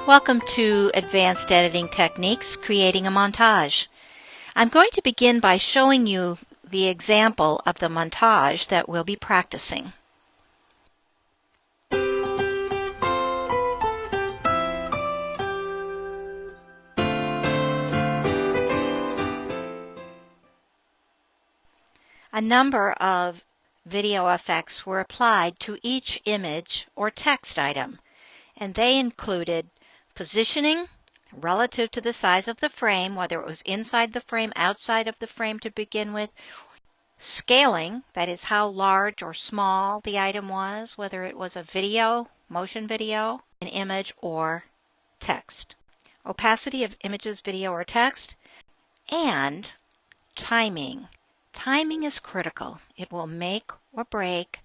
Welcome to Advanced Editing Techniques, Creating a Montage. I'm going to begin by showing you the example of the montage that we'll be practicing. A number of video effects were applied to each image or text item, and they included positioning relative to the size of the frame, whether it was inside the frame, outside of the frame to begin with, scaling, that is how large or small the item was, whether it was a video, motion video, an image, or text, opacity of images, video, or text, and timing. Timing is critical. It will make or break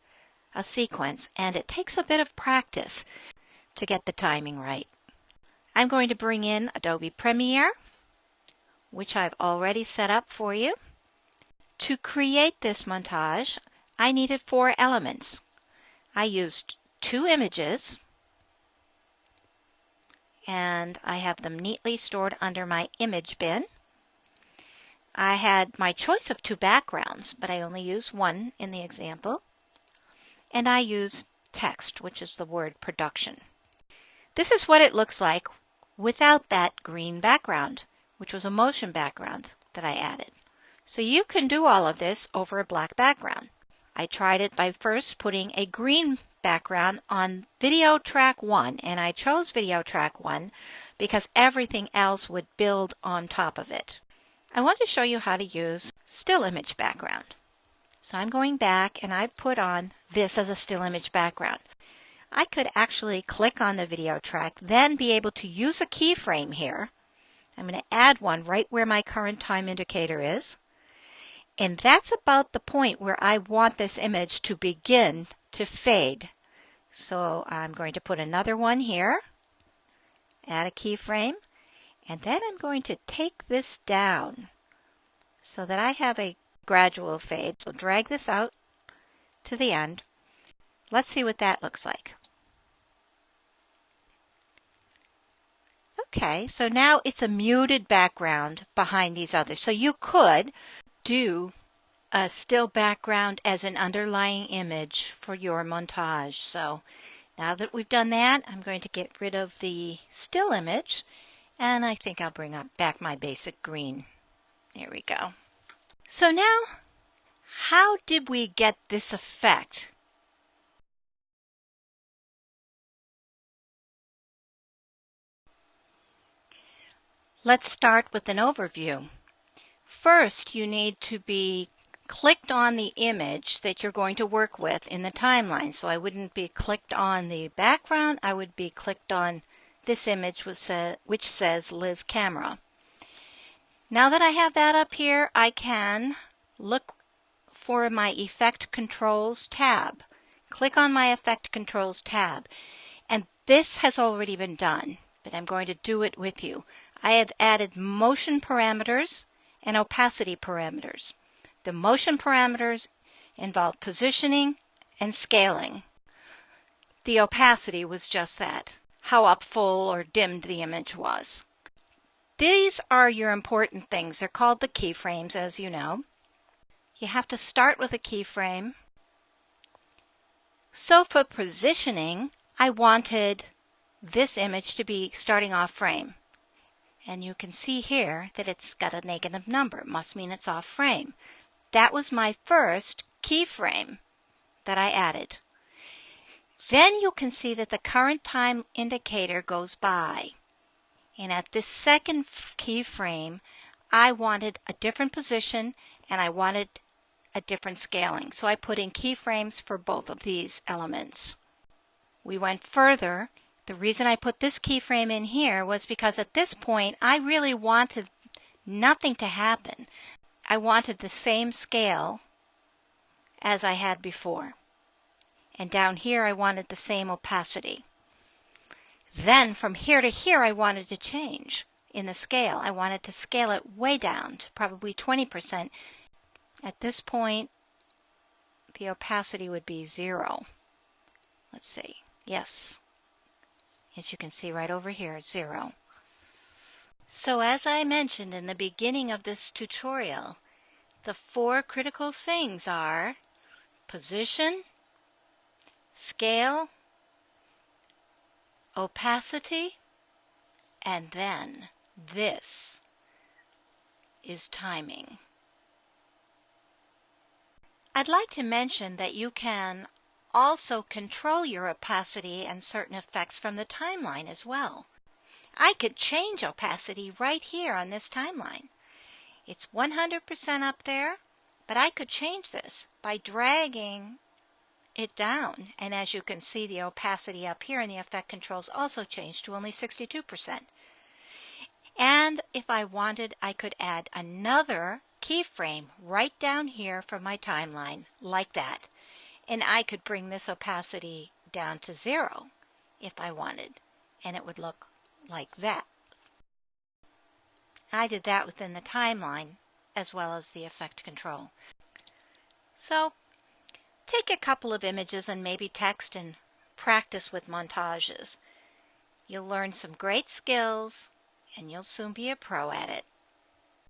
a sequence, and it takes a bit of practice to get the timing right. I'm going to bring in Adobe Premiere, which I've already set up for you. To create this montage, I needed 4 elements. I used 2 images, and I have them neatly stored under my image bin. I had my choice of 2 backgrounds, but I only used one in the example. And I used text, which is the word production. This is what it looks like without that green background, which was a motion background that I added. So you can do all of this over a black background. I tried it by first putting a green background on video track 1, and I chose video track 1 because everything else would build on top of it. I want to show you how to use still image background. So I'm going back and I put on this as a still image background. I could actually click on the video track, then be able to use a keyframe here. I'm going to add one right where my current time indicator is. And that's about the point where I want this image to begin to fade. So I'm going to put another one here, add a keyframe, and then I'm going to take this down so that I have a gradual fade. So drag this out to the end. Let's see what that looks like. Okay, so now it's a muted background behind these others. So you could do a still background as an underlying image for your montage. So now that we've done that, I'm going to get rid of the still image, and I think I'll bring back my basic green. There we go. So now, how did we get this effect? Let's start with an overview. First, you need to be clicked on the image that you're going to work with in the timeline. So I wouldn't be clicked on the background, I would be clicked on this image which says Liz Camera. Now that I have that up here, I can look for my Effect Controls tab. Click on my Effect Controls tab. And this has already been done, but I'm going to do it with you. I have added motion parameters and opacity parameters. The motion parameters involve positioning and scaling. The opacity was just that, how up full or dimmed the image was. These are your important things. They're called the keyframes, as you know. You have to start with a keyframe. So for positioning, I wanted this image to be starting off frame. And you can see here that it's got a negative number. It must mean it's off frame. That was my first keyframe that I added. Then you can see that the current time indicator goes by. And at this second keyframe, I wanted a different position and I wanted a different scaling. So I put in keyframes for both of these elements. We went further. The reason I put this keyframe in here was because at this point I really wanted nothing to happen. I wanted the same scale as I had before. And down here I wanted the same opacity. Then from here to here I wanted to change in the scale. I wanted to scale it way down to probably 20%. At this point the opacity would be 0. Let's see. Yes. As you can see right over here, 0. So as I mentioned in the beginning of this tutorial, the 4 critical things are position, scale, opacity, and then this is timing. I'd like to mention that you can also control your opacity and certain effects from the timeline as well. I could change opacity right here on this timeline. It's 100% up there, but I could change this by dragging it down. And as you can see, the opacity up here in the effect controls also changed to only 62%. And if I wanted, I could add another keyframe right down here from my timeline, like that. And I could bring this opacity down to 0 if I wanted, and it would look like that. I did that within the timeline as well as the effect control. So take a couple of images and maybe text and practice with montages. You'll learn some great skills and you'll soon be a pro at it.